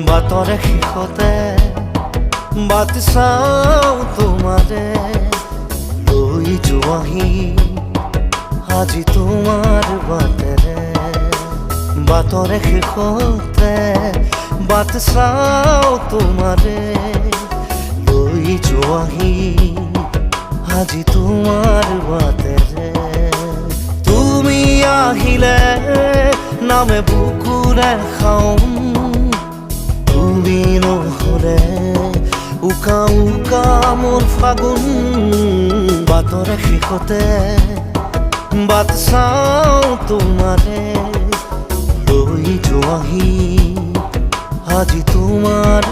বাটৰে শেষতে বাট চাওঁ তোমাৰে লৈ যোৱাহি আজি তোমাৰ বাটেৰে। বাটৰে শেষতে বাট চাওঁ তোমাৰে লৈ যোৱাহি আজি তোমাৰ বাটেৰে। তুমি আহিলে নামে বুকুৰে খাওঁ, তুমি নহ'লে উকা উকা মোৰ ফাগুন। বাটৰে শেষতে বাট চাওঁ তোমাৰে লৈ যোৱাহি আজি তোমাৰ